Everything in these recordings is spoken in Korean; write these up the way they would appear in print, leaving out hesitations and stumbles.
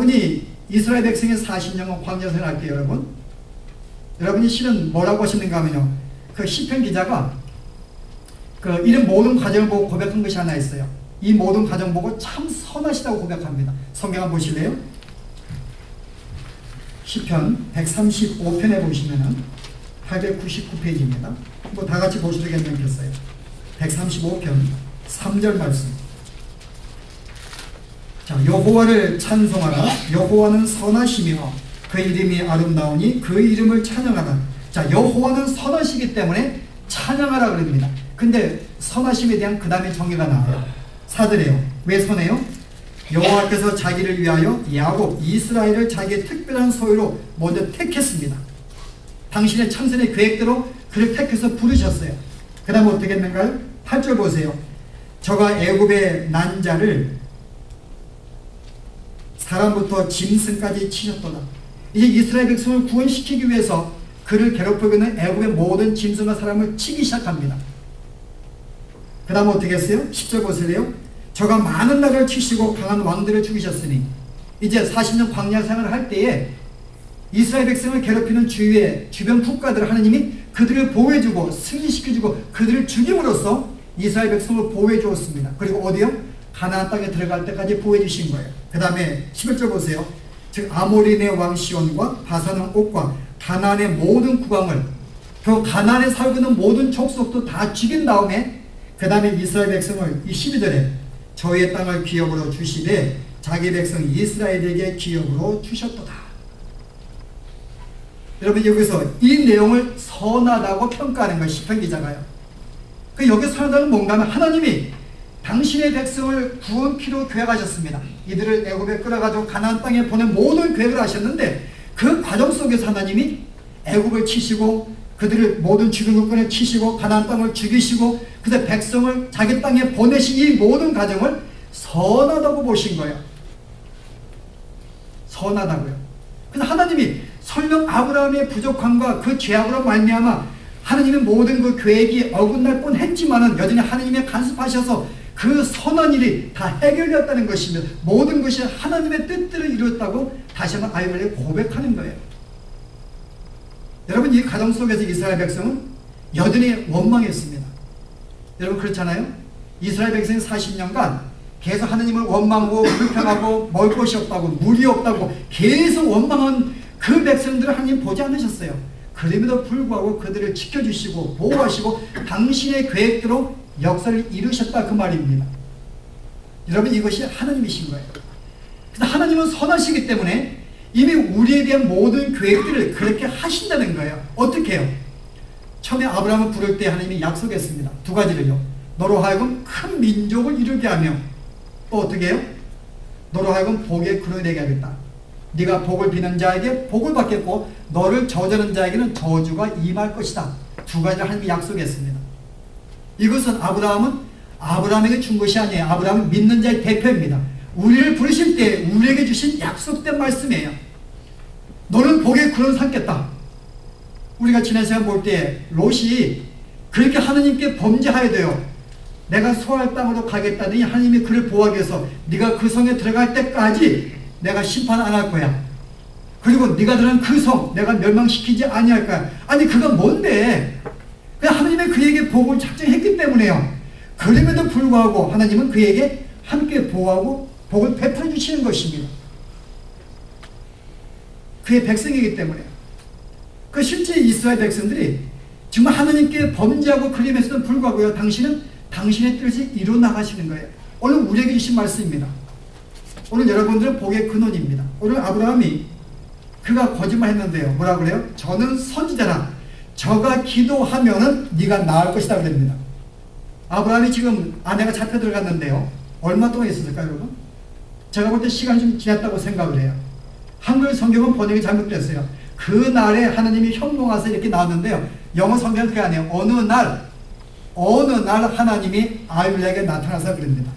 여러분이 이스라엘 백성의 40년간 광야 생활할 때 여러분이 실은 뭐라고 하시는가 하면요, 그 시편 기자가 그 이런 모든 과정을 보고 고백한 것이 하나 있어요. 이 모든 과정 보고 참 선하시다고 고백합니다. 성경 한번 보실래요? 시편 135편에 보시면은 899페이지입니다. 뭐 다 같이 보셔도 괜찮겠어요. 135편 3절 말씀. 자, 여호와를 찬송하라. 여호와는 선하시며 그 이름이 아름다우니 그 이름을 찬양하라. 자, 여호와는 선하시기 때문에 찬양하라 그럽니다. 근데 선하심에 대한 그 다음에 정의가 나와요. 4절에요. 왜 선해요? 여호와께서 자기를 위하여 야곱 이스라엘을 자기의 특별한 소유로 먼저 택했습니다. 당신의 참선의 계획대로 그를 택해서 부르셨어요. 그 다음 어떻게 했는가요? 8절 보세요. 저가 애굽의 난 자를 사람부터 짐승까지 치셨도다. 이제 이스라엘 백성을 구원시키기 위해서 그를 괴롭히고 있는 애굽의 모든 짐승과 사람을 치기 시작합니다. 그 다음 어떻게 했어요? 10절 보세요. 저가 많은 나라를 치시고 강한 왕들을 죽이셨으니 이제 40년 광야 생활을 할 때에 이스라엘 백성을 괴롭히는 주변 국가들을 하나님이 그들을 보호해주고 승리시켜주고 그들을 죽임으로써 이스라엘 백성을 보호해 주었습니다. 그리고 어디요? 가나안 땅에 들어갈 때까지 보호해 주신 거예요. 그 다음에 11절 보세요. 즉 아모리네 왕 시온과 바산왕 옥과 가나안의 모든 국왕을, 그 가나안에 살고 있는 모든 족속도 다 죽인 다음에 그 다음에 이스라엘 백성을 이 12절에 저희의 땅을 기업으로 주시되 자기 백성 이스라엘에게 기업으로 주셨도다. 여러분 여기서 이 내용을 선하다고 평가하는 거예요. 시편 기자가요. 그 여기 선하다는 뭔가 하면 하나님이 당신의 백성을 구원키로 계획하셨습니다. 이들을 애굽에 끌어가지고 가나안 땅에 보낸 모든 계획을 하셨는데 그 과정 속에서 하나님이 애굽을 치시고 그들을 모든 주변 국권을 치시고 가나안 땅을 죽이시고 그들 백성을 자기 땅에 보내신 이 모든 과정을 선하다고 보신 거예요. 선하다고요. 그래서 하나님이 설령 아브라함의 부족함과 그 죄악으로 말미암아 하나님의 모든 그 계획이 어긋날 뻔했지만은 여전히 하나님의 간섭하셔서 그 선한 일이 다 해결되었다는 것이며 모든 것이 하나님의 뜻대로 이루었다고 다시 한번 아이들에게 고백하는 거예요. 여러분 이 가정 속에서 이스라엘 백성은 여전히 원망했습니다. 여러분 그렇잖아요? 이스라엘 백성이 40년간 계속 하나님을 원망하고 불평하고 먹을 것이 없다고 물이 없다고 계속 원망한 그 백성들을 하나님 보지 않으셨어요. 그럼에도 불구하고 그들을 지켜주시고 보호하시고 당신의 계획대로 역사를 이루셨다 그 말입니다. 여러분 이것이 하나님이신 거예요. 그래서 하나님은 선하시기 때문에 이미 우리에 대한 모든 계획들을 그렇게 하신다는 거예요. 어떻게 해요? 처음에 아브라함을 부를 때 하나님이 약속했습니다. 두 가지를요. 너로 하여금 큰 민족을 이루게 하며 또 어떻게 해요? 너로 하여금 복의 근원이 되게 하겠다. 네가 복을 비는 자에게 복을 받겠고 너를 저주하는 자에게는 저주가 임할 것이다. 두 가지를 하나님이 약속했습니다. 이것은 아브라함에게 준 것이 아니에요. 아브라함은 믿는 자의 대표입니다. 우리를 부르실 때 우리에게 주신 약속된 말씀이에요. 너는 복의 근원 삼겠다. 우리가 지난 시간 볼 때 롯이 그렇게 하나님께 범죄하여 돼요. 내가 소할 땅으로 가겠다더니 하나님이 그를 보호하기 위해서 네가 그 성에 들어갈 때까지 내가 심판 안 할 거야. 그리고 네가 들어간 그 성 내가 멸망시키지 아니할 거야. 아니 그건 뭔데? 하나님이 그에게 복을 작정했기 때문에요. 그럼에도 불구하고 하나님은 그에게 함께 보호하고 복을 베풀어 주시는 것입니다. 그의 백성이기 때문에. 그 실제 이스라엘 백성들이 정말 하나님께 범죄하고 그림에서도 불구하고요. 당신은 당신의 뜻을 이루어 나가시는 거예요. 오늘 우리에게 주신 말씀입니다. 오늘 여러분들은 복의 근원입니다. 오늘 아브라함이 그가 거짓말했는데요. 뭐라 그래요? 저는 선지자라. 저가 기도하면은 네가 나을 것이다 그럽니다. 아브라함이 지금 아내가 잡혀 들어갔는데요. 얼마 동안 있었을까요, 여러분? 제가 볼 때 시간이 좀 지났다고 생각을 해요. 한글 성경은 번역이 잘못됐어요. 그날에 하나님이 현몽하서 이렇게 나왔는데요. 영어 성경은 그게 아니에요. 어느 날 하나님이 아이들에게 나타나서 그럽니다.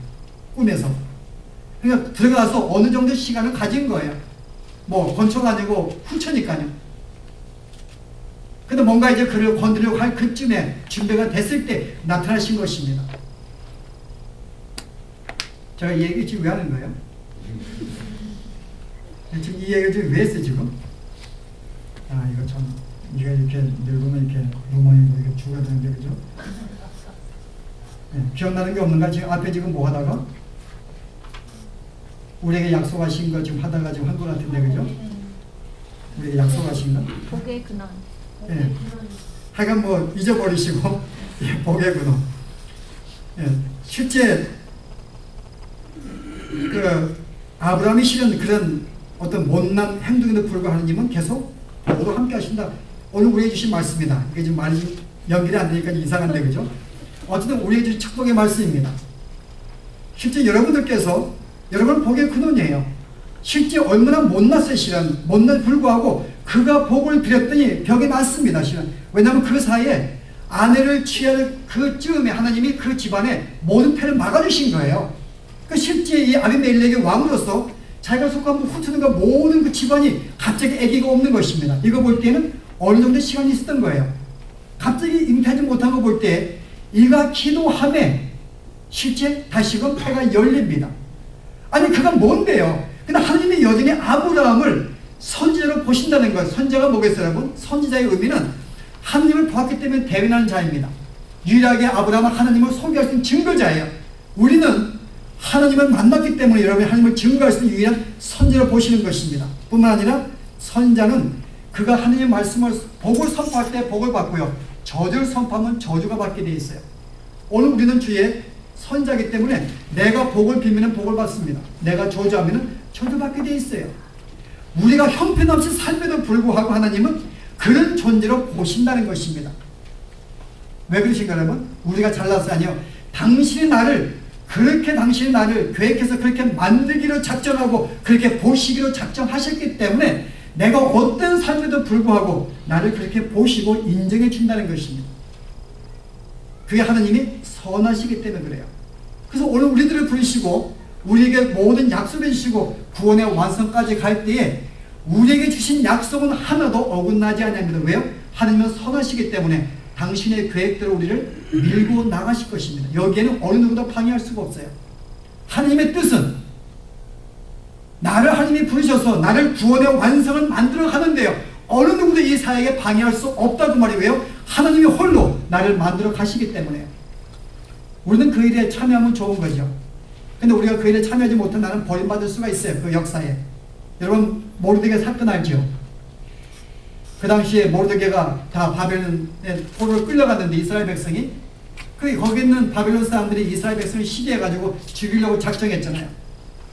꿈에서. 그러니까 들어가서 어느 정도 시간을 가진 거예요. 뭐 건초가 아니고 후처니까요. 근데 뭔가 이제 그를 건드리려고 할 그쯤에 준비가 됐을 때 나타나신 것입니다. 제가 이 얘기 지금 왜 하는 거예요? 지금 이 얘기를 지금 왜 했어요, 지금? 아, 이거 참, 이가 이렇게 늙으면 이렇게 루머니고 이렇게 죽어야 되는데, 그죠? 네, 기억나는 게 없는가? 지금 앞에 지금 뭐 하다가? 우리에게 약속하신 거 지금 하다가 지금 한 것 같은데, 그죠? 우리에게 약속하신 거? 복의 근원. 예. 하여간 뭐 잊어버리시고, 예, 복의 근원. 예, 실제, 아브라함이 실은 그런 어떤 못난 행동에도 불구하고 하나님은 계속 모두 함께 하신다. 오늘 우리에게 주신 말씀이다. 이게 지금 말이 연결이 안 되니까 이상한데, 그죠? 어쨌든 우리에게 주신 축복의 말씀입니다. 실제 여러분들께서, 여러분 복의 근원이에요. 실제 얼마나 못났어요, 실은. 못난 불구하고 그가 복을 빌었더니 벽에 맞습니다, 실은. 왜냐하면 그 사이에 아내를 취할 그 즈음에 하나님이 그 집안에 모든 패를 막아주신 거예요. 그 실제 이 아비멜렉의 왕으로서 자기가 속한 후투는가 모든 그 집안이 갑자기 아기가 없는 것입니다. 이거 볼 때는 어느 정도 시간이 있었던 거예요. 갑자기 잉태하지 못한 거 볼 때 이가 기도함에 실제 다시금 패가 열립니다. 아니 그가 뭔데요? 근데 하나님이 여전히 아브라함을 선지자로 보신다는 것. 선지자가 뭐겠어요, 여러분? 선지자의 의미는 하나님을 보았기 때문에 대변하는 자입니다. 유일하게 아브라함은 하나님을 소개할 수 있는 증거자예요. 우리는 하나님을 만났기 때문에 여러분이 하나님을 증거할 수 있는 유일한 선지자로 보시는 것입니다. 뿐만 아니라 선지자는 그가 하나님의 말씀을 복을 선포할 때 복을 받고요. 저주를 선포하면 저주가 받게 되어 있어요. 오늘 우리는 주의 선지자이기 때문에 내가 복을 빌면 복을 받습니다. 내가 저주하면 저주받게 되어 있어요. 우리가 형편없이 삶에도 불구하고 하나님은 그런 존재로 보신다는 것입니다. 왜 그러신가 여러분? 우리가 잘나서 아니요. 당신이 나를 계획해서 그렇게 만들기로 작정하고 그렇게 보시기로 작정하셨기 때문에 내가 어떤 삶에도 불구하고 나를 그렇게 보시고 인정해 준다는 것입니다. 그게 하나님이 선하시기 때문에 그래요. 그래서 오늘 우리들을 부르시고 우리에게 모든 약속을 주시고 구원의 완성까지 갈 때에 우리에게 주신 약속은 하나도 어긋나지 않습니다. 왜요? 하나님은 선하시기 때문에 당신의 계획대로 우리를 밀고 나가실 것입니다. 여기에는 어느 누구도 방해할 수가 없어요. 하나님의 뜻은 나를 하나님이 부르셔서 나를 구원의 완성을 만들어 가는데요. 어느 누구도 이 사역에 방해할 수 없다고 말이에요. 하나님이 홀로 나를 만들어 가시기 때문에요. 우리는 그 일에 참여하면 좋은 거죠. 근데 우리가 그 일에 참여하지 못한 나는 버림받을 수가 있어요. 그 역사에. 여러분 모르드게 사건 알죠? 그 당시에 모르드게가 다 바벨론에 포로를 끌려갔는데 이스라엘 백성이 거기 있는 바벨론 사람들이 이스라엘 백성을 시기해가지고 죽이려고 작정했잖아요.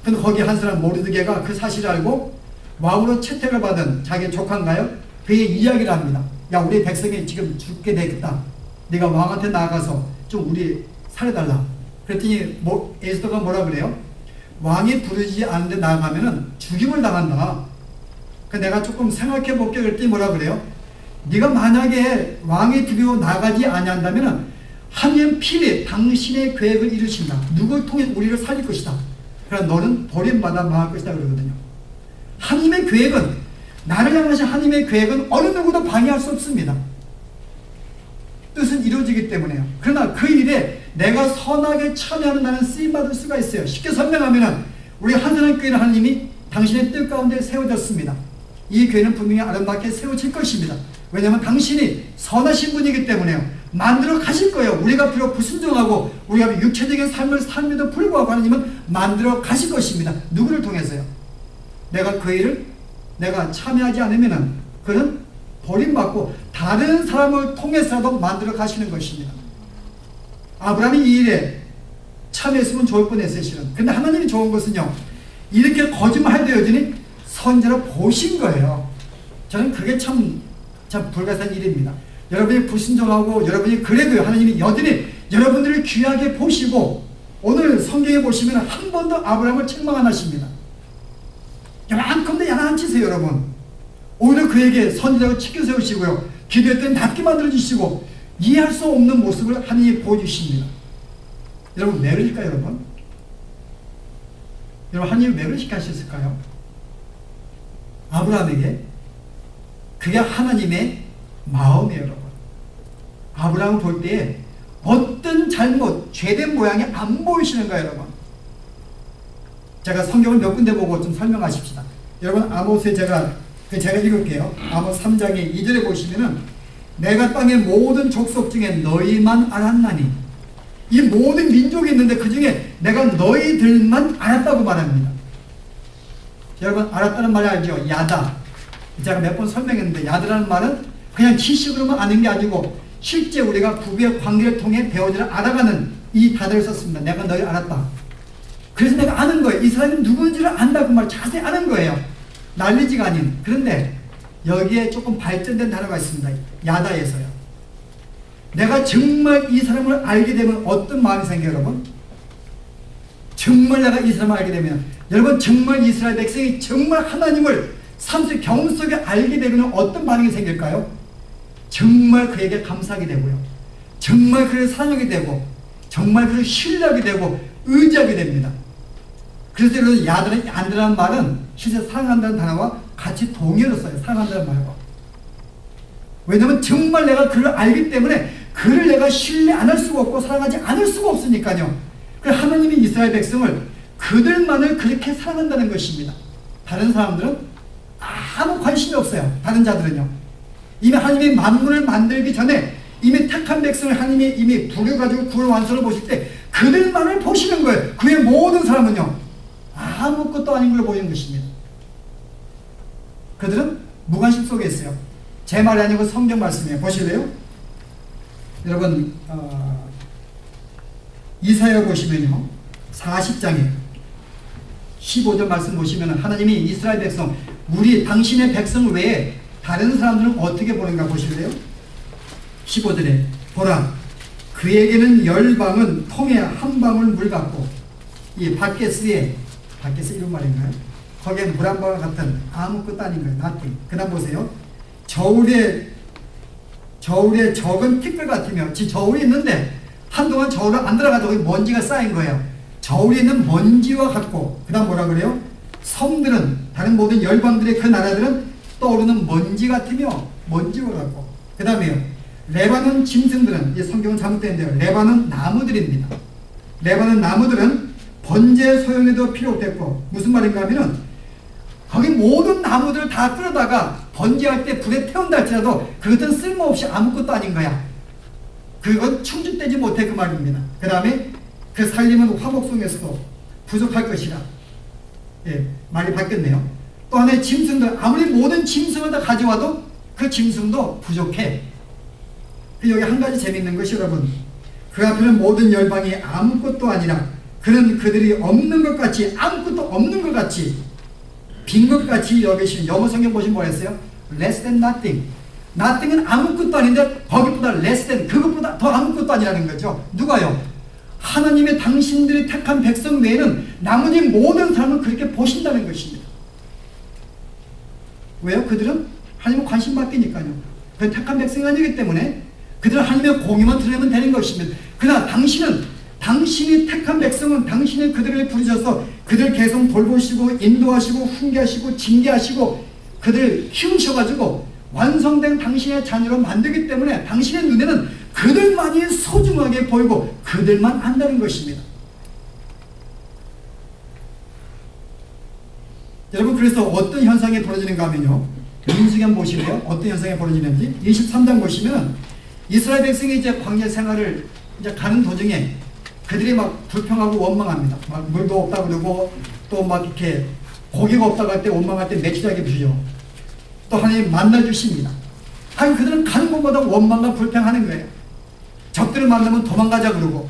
근데 거기 한 사람 모르드게가 그 사실을 알고 왕으로 채택을 받은 자기 조카인가요? 그의 이야기를 합니다. 야 우리 백성이 지금 죽게 되겠다. 네가 왕한테 나가서 좀 우리 살려달라. 그랬더니 에스더가 뭐라 그래요? 왕이 부르지 않는데 나가면은 죽임을 당한다. 내가 조금 생각해 볼게. 그랬더니 뭐라 그래요? 네가 만약에 왕이 두려워 나가지 아니한다면은 하나님 필히 당신의 계획을 이루신다. 누굴 통해 우리를 살릴 것이다. 그러나 너는 버림받아 망할 것이다 그러거든요. 하나님의 계획은 나를 향하신 하나님의 계획은 어느 누구도 방해할 수 없습니다. 뜻은 이루어지기 때문에요. 그러나 그 일에 내가 선하게 참여하는 나는 쓰임받을 수가 있어요. 쉽게 설명하면 우리 한전한 교회는 하나님이 당신의 뜻 가운데 세워졌습니다. 이 교회는 분명히 아름답게 세워질 것입니다. 왜냐하면 당신이 선하신 분이기 때문에요. 만들어 가실 거예요. 우리가 비록 불순종하고 우리가 육체적인 삶을 삶에도 불구하고 하나님은 만들어 가실 것입니다. 누구를 통해서요? 내가 그 일을 내가 참여하지 않으면 그는 버림받고 다른 사람을 통해서라도 만들어 가시는 것입니다. 아브라함이 이 일에 참여했으면 좋을 뻔했어요, 실은. 근데 하나님이 좋은 것은요, 이렇게 거짓말할 여전히 선제로 보신 거예요. 저는 그게 참 불가사한 일입니다. 여러분이 불순종하고 여러분이 그래도 하나님이 여전히 여러분들을 귀하게 보시고 오늘 성경에 보시면 한 번도 아브라함을 책망 안 하십니다. 요만큼도 양아치세요, 여러분. 오히려 그에게 선지자로 치켜 세우시고요. 기도했더니 낫게 만들어주시고 이해할 수 없는 모습을 하나님이 보여주십니다. 여러분 왜 그러실까요, 여러분? 여러분 하나님이 왜 그러시게 하셨을까요? 아브라함에게 그게 하나님의 마음이에요, 여러분. 아브라함을 볼 때 어떤 잘못, 죄된 모양이 안 보이시는 거예요, 여러분. 제가 성경을 몇 군데 보고 좀 설명하십시다. 여러분 아모스에 제가 읽을게요. 아모스 3장의 2절에 보시면은 내가 땅의 모든 족속 중에 너희만 알았나니, 이 모든 민족이 있는데 그 중에 내가 너희들만 알았다고 말합니다. 여러분 알았다는 말이 알죠? 야다. 제가 몇 번 설명했는데 야다라는 말은 그냥 지식으로만 아는 게 아니고 실제 우리가 부부의 관계를 통해 배우지를 알아가는 이 단어를 썼습니다. 내가 너희 알았다. 그래서 내가 아는 거예요. 이 사람이 누구인지를 안다고 말 자세히 아는 거예요. 난리지가 아닌. 그런데 여기에 조금 발전된 단어가 있습니다. 야다에서요. 내가 정말 이 사람을 알게 되면 어떤 마음이 생겨요, 여러분? 정말 내가 이 사람을 알게 되면, 여러분 정말 이스라엘 백성이 정말 하나님을 삶속 경험 속에 알게 되면 어떤 반응이 생길까요? 정말 그에게 감사하게 되고요. 정말 그를 사랑하게 되고, 정말 그를 신뢰하게 되고, 의지하게 됩니다. 그래서 여러분 야다라는 말은 실제 사랑한다는 단어와 같이 동의어로 써요. 사랑한다는 말과. 왜냐하면 정말 내가 그를 알기 때문에 그를 내가 신뢰 안 할 수가 없고 사랑하지 않을 수가 없으니까요. 그래서 하나님이 이스라엘 백성을 그들만을 그렇게 사랑한다는 것입니다. 다른 사람들은 아무 관심이 없어요. 다른 자들은요. 이미 하나님이 만물을 만들기 전에 이미 택한 백성을 하나님이 이미 부려가지고 구원 완성을 보실 때 그들만을 보시는 거예요. 그 외 모든 사람은요 아무것도 아닌 걸로 보이는 것입니다. 그들은 무관심 속에 있어요. 제 말이 아니고 성경 말씀이에요. 보실래요? 여러분 이사야 보시면요 40장에 15절 말씀 보시면 하나님이 이스라엘 백성, 우리 당신의 백성 외에 다른 사람들은 어떻게 보는가 보실래요? 15절에 보라, 그에게는 열방은 통에 한 방울 물 같고, 이 바게스 이런 말인가요? 거기엔 물 한 방울 같은 아무것도 아닌 거예요. nothing. 그 다음 보세요. 저울에 적은 티끌 같으며, 저울이 있는데 한동안 저울을 안 들어가도 먼지가 쌓인 거예요. 저울에 있는 먼지와 같고, 그 다음 뭐라 그래요? 성들은, 다른 모든 열방들의 그 나라들은 떠오르는 먼지 같으며 먼지와 같고, 그 다음에요 레바논 짐승들은, 이 성경은 잘못되는데요, 레바논 나무들입니다. 레바논 나무들은 번제 소용에도 필요 없겠고, 무슨 말인가 하면은 거기 모든 나무들을 다 끌어다가 번제할 때 불에 태운다 할지라도 그것은 쓸모없이 아무것도 아닌 거야. 그건 충족되지 못해, 그 말입니다. 그 다음에 그 살림은 화목성에서도 부족할 것이라. 예, 말이 바뀌었네요. 또 하나의 짐승들, 아무리 모든 짐승을 다 가져와도 그 짐승도 부족해. 여기 한 가지 재밌는 것이, 여러분, 그 앞에는 모든 열방이 아무것도 아니라 그는 그들이 없는 것 같이, 아무것도 없는 것 같이, 빈 것 같이 여기시는, 영어 성경 보시면 뭐 했어요? less than nothing. nothing은 아무것도 아닌데 거기보다 less than, 그것보다 더 아무것도 아니라는 거죠. 누가요? 하나님의 당신들이 택한 백성 외에는 나머지 모든 사람을 그렇게 보신다는 것입니다. 왜요? 그들은 하나님을 관심 받기니까요. 그 택한 백성이 아니기 때문에 그들은 하나님의 공의만 드러내면 되는 것입니다. 그러나 당신이 택한 백성은 당신이 그들을 부르셔서 그들 계속 돌보시고 인도하시고 훈계하시고 징계하시고 그들을 키우셔가지고 완성된 당신의 자녀로 만들기 때문에 당신의 눈에는 그들만이 소중하게 보이고 그들만 안다는 것입니다. 여러분, 그래서 어떤 현상이 벌어지는가 하면요, 민수기한 보시고요, 어떤 현상이 벌어지는지 23장 보시면 이스라엘 백성이 이제 광야 생활을 이제 가는 도중에 그들이 막 불평하고 원망합니다. 막 물도 없다 그러고 또 막 이렇게 고기가 없다고 할 때 원망할 때 매출하게 주죠. 또 하나님 만나 주십니다. 하긴 그들은 가는 곳마다 원망과 불평하는 거예요. 적들을 만나면 도망가자 그러고.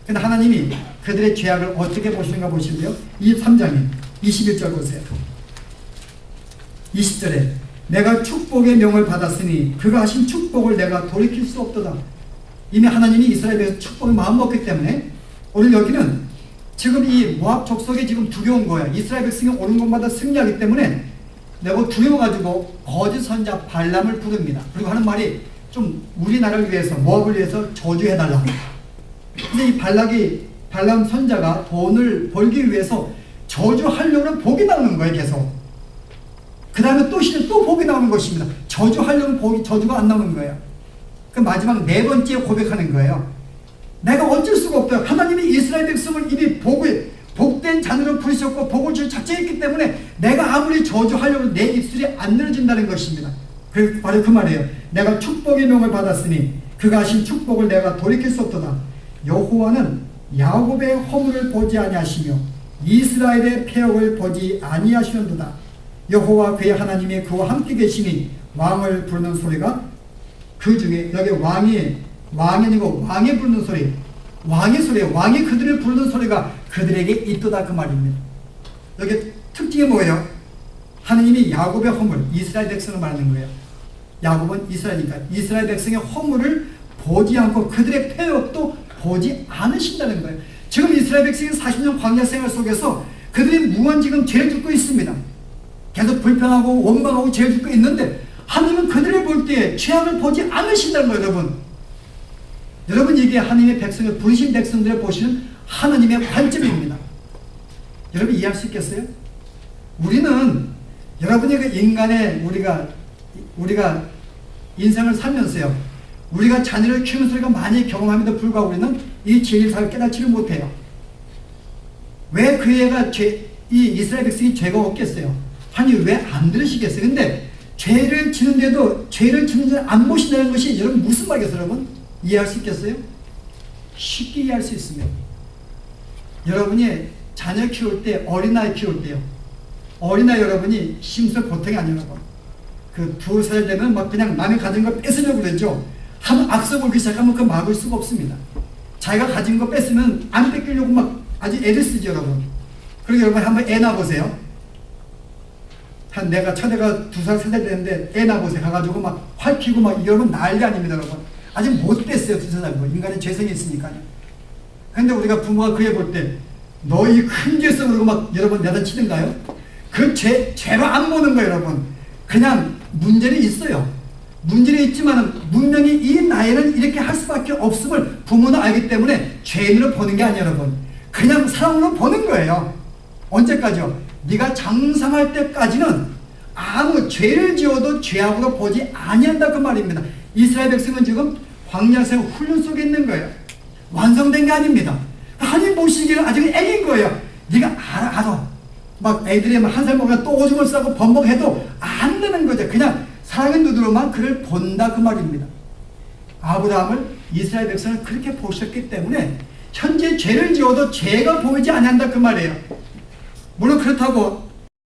근데 하나님이 그들의 죄악을 어떻게 보시는가 보시는데요, 23장에 21절 보세요. 20절에 내가 축복의 명을 받았으니 그가 하신 축복을 내가 돌이킬 수 없도다. 이미 하나님이 이스라엘에서 축복을 마음먹기 때문에 오늘 여기는 지금 이 모압 족속이 지금 두려운 거예요. 이스라엘 백성이 오는 곳마다 승리하기 때문에 내가 두려워가지고 거짓 선자 발람을 부릅니다. 그리고 하는 말이 좀 우리나라를 위해서, 모압을 위해서 저주해달라. 근데 이 발람 선자가 돈을 벌기 위해서 저주하려는 복이 나오는 거예요, 계속. 그 다음에 또 복이 나오는 것입니다. 저주하려는 복이, 저주가 안 나오는 거예요. 그 마지막 네 번째 고백하는 거예요. 내가 어쩔 수가 없다. 하나님이 이스라엘 백성을 이미 복된 자녀로 부르셨고 복을 줄 작정했기 때문에 내가 아무리 저주하려고 내 입술이 안 늘어진다는 것입니다. 바로 그 말이에요. 내가 축복의 명을 받았으니 그가 하신 축복을 내가 돌이킬 수 없도다. 여호와는 야곱의 허물을 보지 아니하시며 이스라엘의 패역을 보지 아니하시는도다. 여호와 그의 하나님이 그와 함께 계시니 왕을 부르는 소리가 그 중에, 여기 왕이 아니고 왕이 부르는 소리, 왕의 소리예요. 왕이 그들을 부르는 소리가 그들에게 있도다 그 말입니다. 여기 특징이 뭐예요? 하나님이 야곱의 허물, 이스라엘 백성을 말하는 거예요. 야곱은 이스라엘이니까 이스라엘 백성의 허물을 보지 않고 그들의 패역도 보지 않으신다는 거예요. 지금 이스라엘 백성이 40년 광야 생활 속에서 그들이 무한 지금 죄를 짓고 있습니다. 계속 불평하고 원망하고 죄를 짓고 있는데 하나님은 그들을 볼 때 죄악을 보지 않으신다는 거예요. 여러분 이게 하나님의 백성을 부르신 백성들을 보시는 하나님의 관점입니다. 여러분 이해할 수 있겠어요? 우리는 여러분이 그 인간의 우리가 인생을 살면서요, 우리가 자녀를 키우면서 우리가 많이 경험함에도 불구하고 우리는 이 진리사를 깨닫지를 못해요. 왜 그 애가 이 이스라엘 백성이 죄가 없겠어요? 하나님 왜 안 들으시겠어요? 근데 죄를 지는데도 죄를 짓는 자를 안 보신다는 것이 여러분 무슨 말이겠어요? 여러분 이해할 수 있겠어요? 쉽게 이해할 수 있습니다. 여러분이 자녀 키울 때, 어린아이 키울 때요, 어린아이 여러분이 심술 보통이 아니에요. 그 2살 되면 막 그냥 남이 가진 걸 뺏으려고 그러죠. 한번 악서 보기 시작하면 그 막을 수가 없습니다. 자기가 가진 거 뺏으면 안 뺏기려고 막 아주 애를 쓰죠, 여러분. 그리고 여러분 한번 애 낳아보세요. 내가 첫애가 2살, 3살 되는데 애 낳아보세요. 가가지고 막 활피고 막 여러분 난리 아닙니다, 여러분. 아직 못 뺐어요, 2살. 인간의 죄성이 있으니까요. 근데 우리가 부모가 그 애 볼 때 너희 큰 죄성 그러고 막 여러분 내다치는가요? 그 죄로 안 보는 거예요, 여러분. 그냥 문제는 있어요. 문제는 있지만 분명히 이 나이는 이렇게 할 수밖에 없음을 부모는 알기 때문에 죄인으로 보는 게 아니에요, 여러분. 그냥 사람으로 보는 거예요. 언제까지요? 네가 장성할 때까지는 아무 죄를 지어도 죄악으로 보지 아니한다 그 말입니다. 이스라엘 백성은 지금 광야생 훈련 속에 있는 거예요. 완성된 게 아닙니다. 하나님 보시기에는 아직 애인 거예요. 네가 알아. 막 애들이 막 1살 먹으면 또 오줌을 싸고 범벅해도 안 되는 거죠. 그냥 사랑의 눈으로만 그를 본다 그 말입니다. 아브라함을 이스라엘 백성을 그렇게 보셨기 때문에 현재 죄를 지어도 죄가 보이지 않는다 그 말이에요. 물론 그렇다고